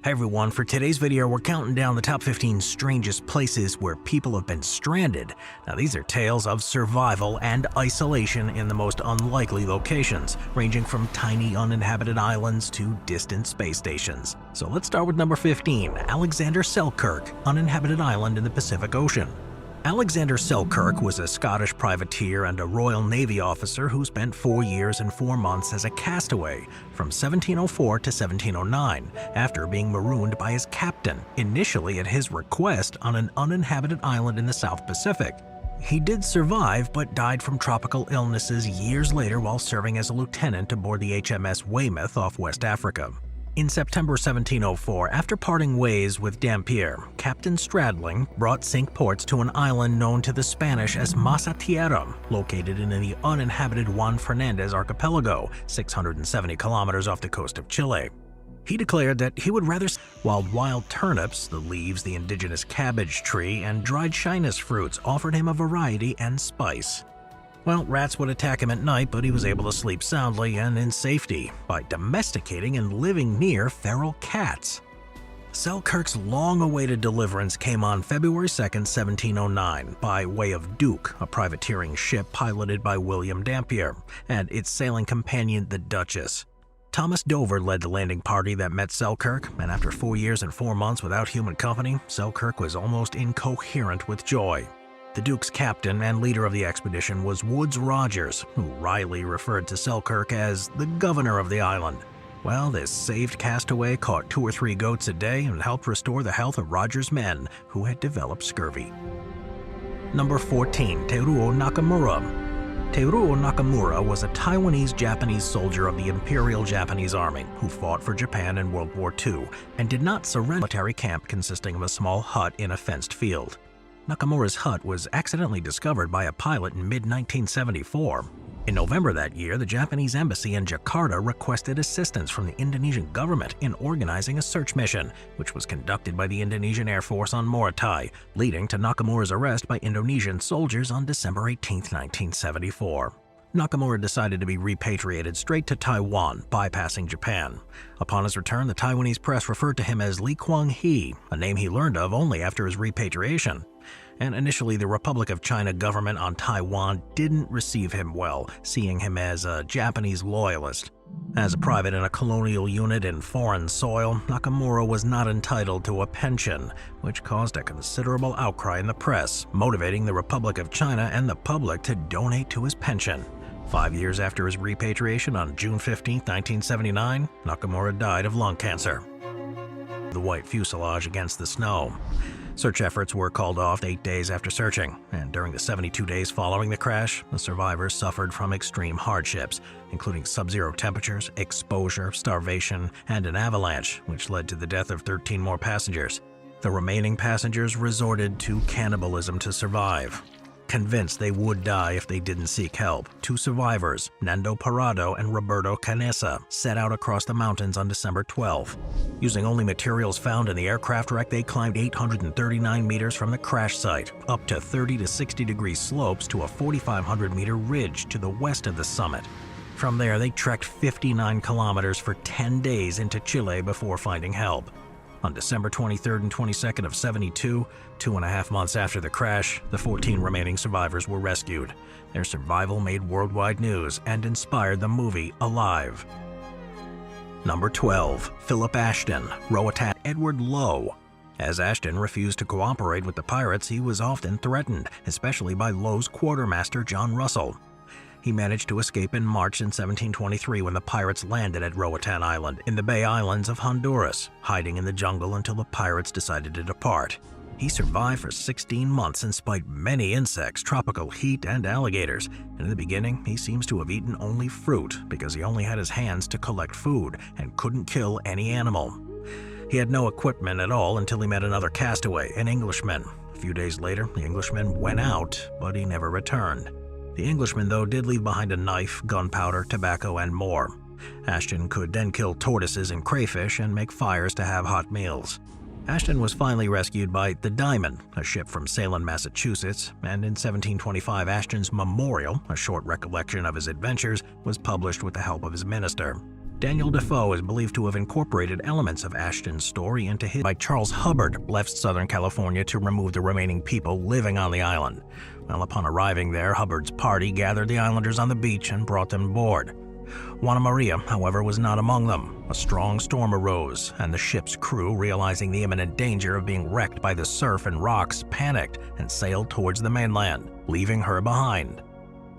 Hey everyone, for today's video we're counting down the top 15 strangest places where people have been stranded. Now these are tales of survival and isolation in the most unlikely locations, ranging from tiny uninhabited islands to distant space stations. So let's start with number 15, Alexander Selkirk, uninhabited island in the Pacific Ocean. Alexander Selkirk was a Scottish privateer and a Royal Navy officer who spent 4 years and 4 months as a castaway from 1704 to 1709 after being marooned by his captain, initially at his request on an uninhabited island in the South Pacific. He did survive but died from tropical illnesses years later while serving as a lieutenant aboard the HMS Weymouth off West Africa. In September 1704, after parting ways with Dampier, Captain Stradling brought Cinque Ports to an island known to the Spanish as Masa Tierra, located in the uninhabited Juan Fernandez archipelago, 670 kilometers off the coast of Chile. He declared that he would rather while wild turnips, the leaves, the indigenous cabbage tree, and dried Chinese fruits offered him a variety and spice. Well, rats would attack him at night, but he was able to sleep soundly and in safety by domesticating and living near feral cats. Selkirk's long-awaited deliverance came on February 2, 1709, by way of Duke, a privateering ship piloted by William Dampier, and its sailing companion, the Duchess. Thomas Dover led the landing party that met Selkirk, and after 4 years and 4 months without human company, Selkirk was almost incoherent with joy. The Duke's captain and leader of the expedition was Woodes Rogers, who wryly referred to Selkirk as the governor of the island. Well, this saved castaway caught 2 or 3 goats a day and helped restore the health of Rogers' men, who had developed scurvy. Number 14, Teruo Nakamura. Teruo Nakamura was a Taiwanese-Japanese soldier of the Imperial Japanese Army who fought for Japan in World War II and did not surrender. A military camp consisting of a small hut in a fenced field. Nakamura's hut was accidentally discovered by a pilot in mid-1974. In November that year, the Japanese embassy in Jakarta requested assistance from the Indonesian government in organizing a search mission, which was conducted by the Indonesian Air Force on Maritime, leading to Nakamura's arrest by Indonesian soldiers on December 18, 1974. Nakamura decided to be repatriated straight to Taiwan, bypassing Japan. Upon his return, the Taiwanese press referred to him as Lee Kwang-hee, a name he learned of only after his repatriation. And initially, the Republic of China government on Taiwan didn't receive him well, seeing him as a Japanese loyalist. As a private in a colonial unit in foreign soil, Nakamura was not entitled to a pension, which caused a considerable outcry in the press, motivating the Republic of China and the public to donate to his pension. 5 years after his repatriation on June 15, 1979, Nakamura died of lung cancer. The white fuselage against the snow. Search efforts were called off 8 days after searching, and during the 72 days following the crash, the survivors suffered from extreme hardships, including sub-zero temperatures, exposure, starvation, and an avalanche, which led to the death of 13 more passengers. The remaining passengers resorted to cannibalism to survive. Convinced they would die if they didn't seek help, 2 survivors, Nando Parado and Roberto Canessa, set out across the mountains on December 12. Using only materials found in the aircraft wreck, they climbed 839 meters from the crash site, up to 30 to 60 degree slopes to a 4,500-meter ridge to the west of the summit. From there, they trekked 59 kilometers for 10 days into Chile before finding help. On December 23rd and 22nd of 72, 2.5 months after the crash, the 14 remaining survivors were rescued. Their survival made worldwide news and inspired the movie Alive. Number 12, Philip Ashton, Roatan. Edward Lowe. As Ashton refused to cooperate with the pirates, he was often threatened, especially by Lowe's quartermaster John Russell. He managed to escape in March in 1723 when the pirates landed at Roatan Island in the Bay Islands of Honduras, hiding in the jungle until the pirates decided to depart. He survived for 16 months in spite of many insects, tropical heat, and alligators, and in the beginning he seems to have eaten only fruit because he only had his hands to collect food and couldn't kill any animal. He had no equipment at all until he met another castaway, an Englishman. A few days later, the Englishman went out, but he never returned. The Englishman, though, did leave behind a knife, gunpowder, tobacco, and more. Ashton could then kill tortoises and crayfish and make fires to have hot meals. Ashton was finally rescued by the Diamond, a ship from Salem, Massachusetts, and in 1725 Ashton's memorial, a short recollection of his adventures, was published with the help of his minister. Daniel Defoe is believed to have incorporated elements of Ashton's story into his. By Charles Hubbard left Southern California to remove the remaining people living on the island. Well, upon arriving there, Hubbard's party gathered the islanders on the beach and brought them aboard. Juana Maria, however, was not among them. A strong storm arose, and the ship's crew, realizing the imminent danger of being wrecked by the surf and rocks, panicked and sailed towards the mainland, leaving her behind.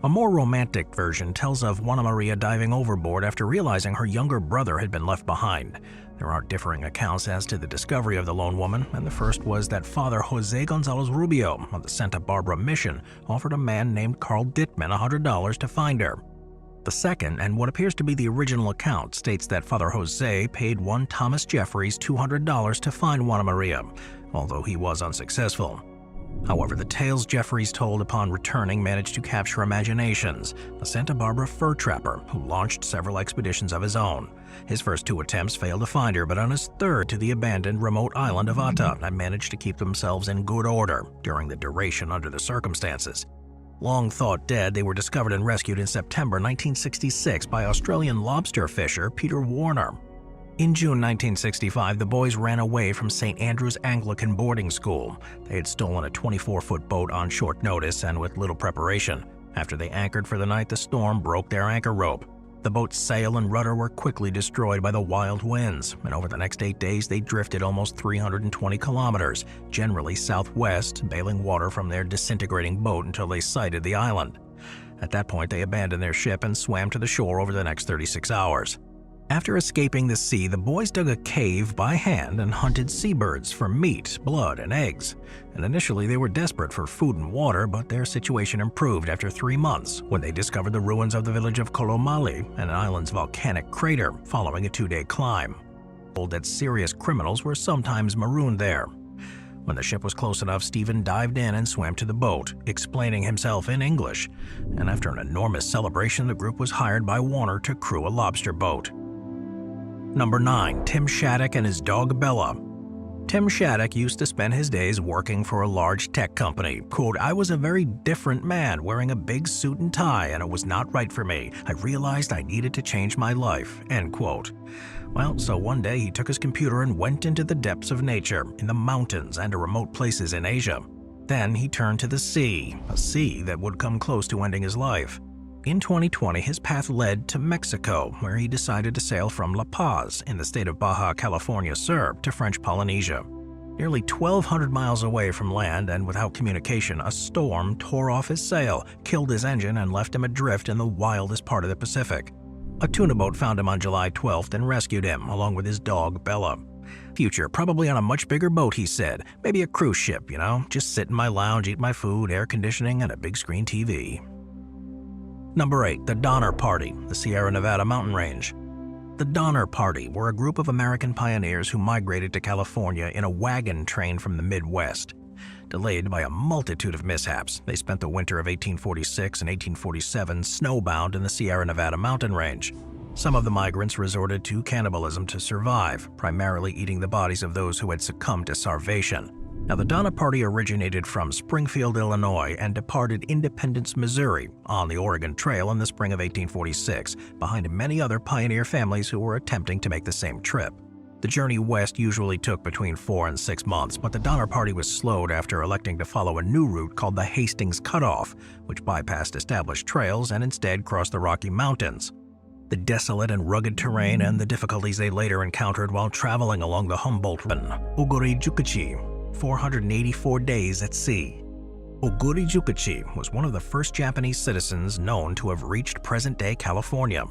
A more romantic version tells of Juana Maria diving overboard after realizing her younger brother had been left behind. There are differing accounts as to the discovery of the lone woman, and the first was that Father Jose Gonzalez Rubio of the Santa Barbara Mission offered a man named Carl Dittman $100 to find her. The second, and what appears to be the original account, states that Father Jose paid one Thomas Jeffries $200 to find Juana Maria, although he was unsuccessful. However, the tales Jeffries told upon returning managed to capture imaginations. A Santa Barbara fur trapper who launched several expeditions of his own. His first 2 attempts failed to find her, but on his third to the abandoned remote island of Ata, and managed to keep themselves in good order during the duration under the circumstances. Long thought dead, they were discovered and rescued in September 1966 by Australian lobster fisher Peter Warner. In June 1965, the boys ran away from St. Andrew's Anglican boarding school. They had stolen a 24-foot boat on short notice and with little preparation. After they anchored for the night, the storm broke their anchor rope. The boat's sail and rudder were quickly destroyed by the wild winds, and over the next 8 days they drifted almost 320 kilometers, generally southwest, bailing water from their disintegrating boat until they sighted the island. At that point, they abandoned their ship and swam to the shore over the next 36 hours. After escaping the sea, the boys dug a cave by hand and hunted seabirds for meat, blood, and eggs. And initially they were desperate for food and water, but their situation improved after 3 months when they discovered the ruins of the village of Colomali, an island's volcanic crater, following a 2-day climb. Told that serious criminals were sometimes marooned there. When the ship was close enough, Stephen dived in and swam to the boat, explaining himself in English. And after an enormous celebration, the group was hired by Warner to crew a lobster boat. Number 9. Tim Shattuck and his dog Bella. Tim Shattuck used to spend his days working for a large tech company. Quote, "I was a very different man, wearing a big suit and tie, and it was not right for me. I realized I needed to change my life." End quote. Well, so one day he took his computer and went into the depths of nature, in the mountains and to remote places in Asia. Then he turned to the sea, a sea that would come close to ending his life. In 2020, his path led to Mexico, where he decided to sail from La Paz, in the state of Baja California Sur, to French Polynesia. Nearly 1,200 miles away from land and without communication, a storm tore off his sail, killed his engine, and left him adrift in the wildest part of the Pacific. A tuna boat found him on July 12th and rescued him, along with his dog Bella. "Future, probably on a much bigger boat," he said. "Maybe a cruise ship, just sit in my lounge, eat my food, air conditioning, and a big screen TV." Number 8. The Donner Party, the Sierra Nevada mountain range. The Donner Party were a group of American pioneers who migrated to California in a wagon train from the Midwest. Delayed by a multitude of mishaps, they spent the winter of 1846 and 1847 snowbound in the Sierra Nevada mountain range. Some of the migrants resorted to cannibalism to survive, primarily eating the bodies of those who had succumbed to starvation. Now, the Donner Party originated from Springfield, Illinois, and departed Independence, Missouri, on the Oregon Trail in the spring of 1846, behind many other pioneer families who were attempting to make the same trip. The journey west usually took between 4 and 6 months, but the Donner Party was slowed after electing to follow a new route called the Hastings Cutoff, which bypassed established trails and instead crossed the Rocky Mountains. The desolate and rugged terrain and the difficulties they later encountered while traveling along the Humboldt River, Oguri-Jukuchi, 484 days at sea. Oguri-Jukuchi was one of the first Japanese citizens known to have reached present-day California.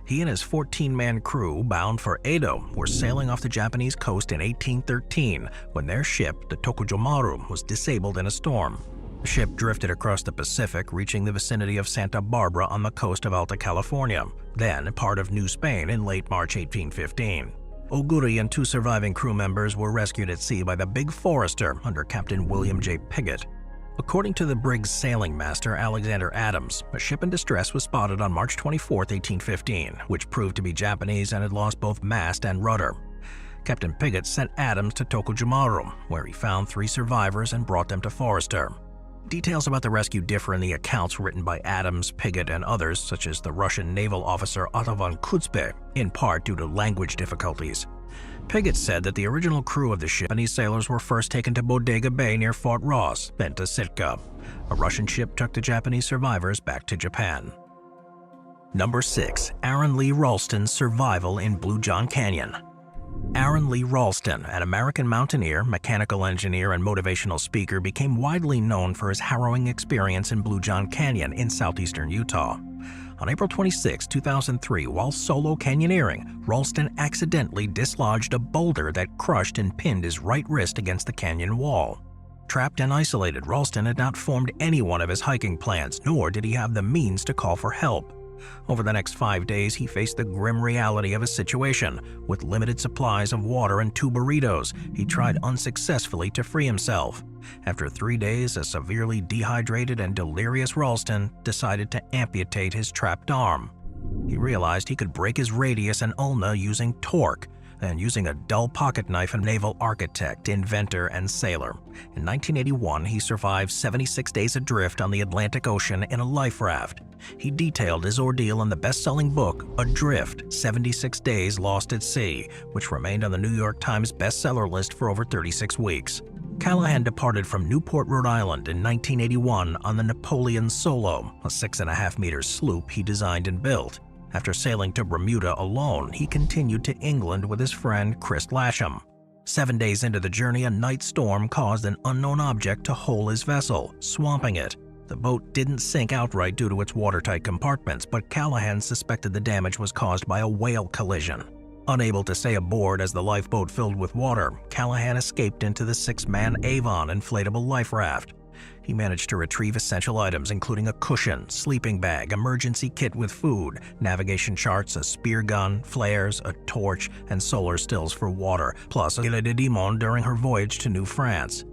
He and his 14-man crew, bound for Edo, were sailing off the Japanese coast in 1813 when their ship, the Tokujomaru, was disabled in a storm. The ship drifted across the Pacific, reaching the vicinity of Santa Barbara on the coast of Alta California, then part of New Spain in late March 1815. Oguri and 2 surviving crew members were rescued at sea by the Big Forester under Captain William J. Piggott. According to the brig's sailing master, Alexander Adams, a ship in distress was spotted on March 24, 1815, which proved to be Japanese and had lost both mast and rudder. Captain Piggott sent Adams to Tokujomaru, where he found 3 survivors and brought them to Forester. Details about the rescue differ in the accounts written by Adams, Piggott, and others, such as the Russian naval officer Otto von Kutzbe, in part due to language difficulties. Piggott said that the original crew of the ship, Japanese sailors, were first taken to Bodega Bay near Fort Ross, then to Sitka. A Russian ship took the Japanese survivors back to Japan. Number 6. Aaron Lee Ralston's survival in Blue John Canyon. Aaron Lee Ralston, an American mountaineer, mechanical engineer, and motivational speaker, became widely known for his harrowing experience in Blue John Canyon in southeastern Utah. On April 26, 2003, while solo canyoneering, Ralston accidentally dislodged a boulder that crushed and pinned his right wrist against the canyon wall. Trapped and isolated, Ralston had not formed any one of his hiking plans, nor did he have the means to call for help. Over the next 5 days, he faced the grim reality of his situation. With limited supplies of water and 2 burritos, he tried unsuccessfully to free himself. After 3 days, a severely dehydrated and delirious Ralston decided to amputate his trapped arm. He realized he could break his radius and ulna using torque, and using a dull pocket knife, a naval architect, inventor, and sailor. In 1981, he survived 76 days adrift on the Atlantic Ocean in a life raft. He detailed his ordeal in the best-selling book, Adrift: 76 Days Lost at Sea, which remained on the New York Times bestseller list for over 36 weeks. Callahan departed from Newport, Rhode Island in 1981 on the Napoleon Solo, a 6.5-meter sloop he designed and built. After sailing to Bermuda alone, he continued to England with his friend Chris Lasham. 7 days into the journey, a night storm caused an unknown object to hole his vessel, swamping it. The boat didn't sink outright due to its watertight compartments, but Callahan suspected the damage was caused by a whale collision. Unable to stay aboard as the lifeboat filled with water, Callahan escaped into the 6-man Avon inflatable life raft. He managed to retrieve essential items including a cushion, sleeping bag, emergency kit with food, navigation charts, a spear gun, flares, a torch, and solar stills for water, plus a Île de Dimon during her voyage to New France.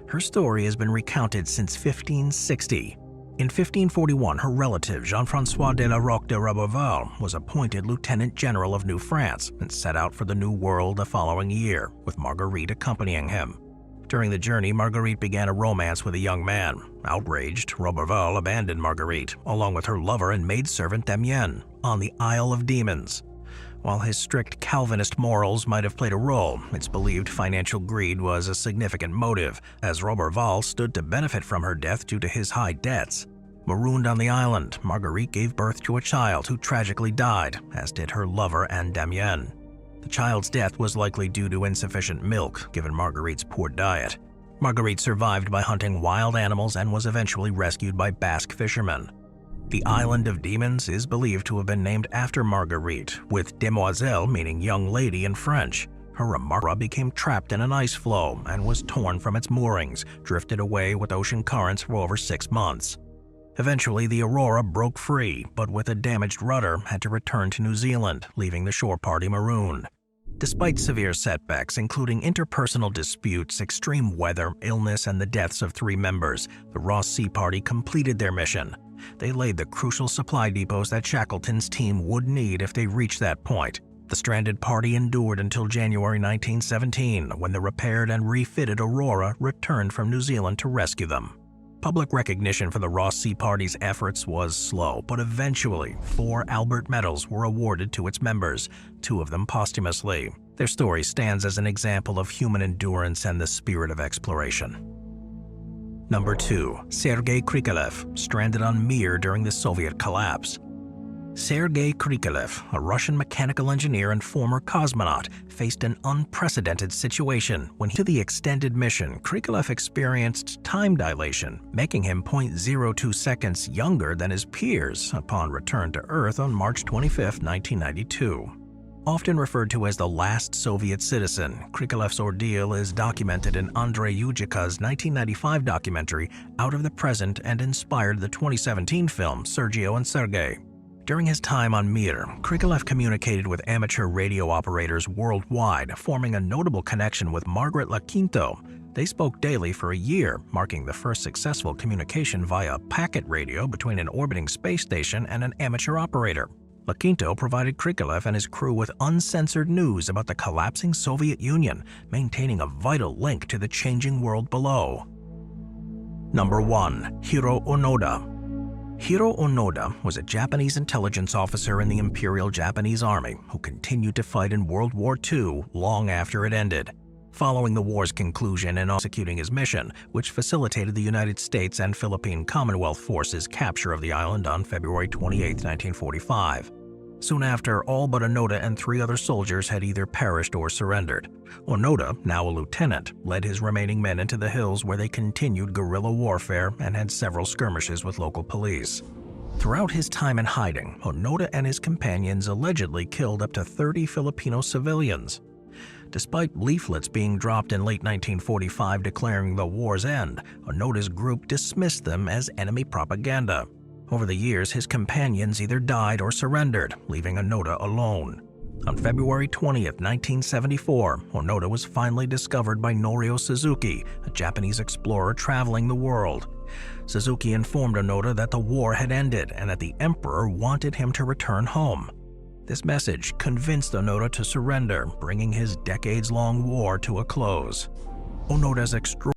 Her story has been recounted since 1560. In 1541, her relative Jean-François de la Roque de Roberval was appointed Lieutenant General of New France and set out for the New World the following year, with Marguerite accompanying him. During the journey, Marguerite began a romance with a young man. Outraged, Roberval abandoned Marguerite, along with her lover and maidservant Damien, on the Isle of Demons. While his strict Calvinist morals might have played a role, it's believed financial greed was a significant motive, as Roberval stood to benefit from her death due to his high debts. Marooned on the island, Marguerite gave birth to a child who tragically died, as did her lover and Damien. The child's death was likely due to insufficient milk, given Marguerite's poor diet. Marguerite survived by hunting wild animals and was eventually rescued by Basque fishermen. The Island of Demons is believed to have been named after Marguerite, with demoiselle meaning young lady in French. Her Remara became trapped in an ice floe and was torn from its moorings, drifted away with ocean currents for over 6 months. Eventually, the Aurora broke free, but with a damaged rudder, had to return to New Zealand, leaving the shore party marooned. Despite severe setbacks, including interpersonal disputes, extreme weather, illness, and the deaths of 3 members, the Ross Sea Party completed their mission. They laid the crucial supply depots that Shackleton's team would need if they reached that point. The stranded party endured until January 1917, when the repaired and refitted Aurora returned from New Zealand to rescue them. Public recognition for the Ross Sea Party's efforts was slow, but eventually 4 Albert Medals were awarded to its members, 2 of them posthumously. Their story stands as an example of human endurance and the spirit of exploration. Number 2. Sergei Krikalev, stranded on Mir during the Soviet collapse. Sergei Krikalev, a Russian mechanical engineer and former cosmonaut, faced an unprecedented situation when to the extended mission, Krikalev experienced time dilation, making him 0.02 seconds younger than his peers upon return to Earth on March 25, 1992. Often referred to as the last Soviet citizen, Krikalev's ordeal is documented in Andrei Yujika's 1995 documentary Out of the Present and inspired the 2017 film Sergio and Sergei. During his time on Mir, Krikalev communicated with amateur radio operators worldwide, forming a notable connection with Margaret Laquinto. They spoke daily for a year, marking the first successful communication via packet radio between an orbiting space station and an amateur operator. Laquinto provided Krikalev and his crew with uncensored news about the collapsing Soviet Union, maintaining a vital link to the changing world below. Number 1. Hiro Onoda. Hiro Onoda was a Japanese intelligence officer in the Imperial Japanese Army who continued to fight in World War II long after it ended. Following the war's conclusion and executing his mission, which facilitated the United States and Philippine Commonwealth Forces' capture of the island on February 28, 1945. Soon after, all but Onoda and 3 other soldiers had either perished or surrendered. Onoda, now a lieutenant, led his remaining men into the hills where they continued guerrilla warfare and had several skirmishes with local police. Throughout his time in hiding, Onoda and his companions allegedly killed up to 30 Filipino civilians. Despite leaflets being dropped in late 1945 declaring the war's end, Onoda's group dismissed them as enemy propaganda. Over the years, his companions either died or surrendered, leaving Onoda alone. On February 20, 1974, Onoda was finally discovered by Norio Suzuki, a Japanese explorer traveling the world. Suzuki informed Onoda that the war had ended and that the emperor wanted him to return home. This message convinced Onoda to surrender, bringing his decades-long war to a close. Onoda's extraordinary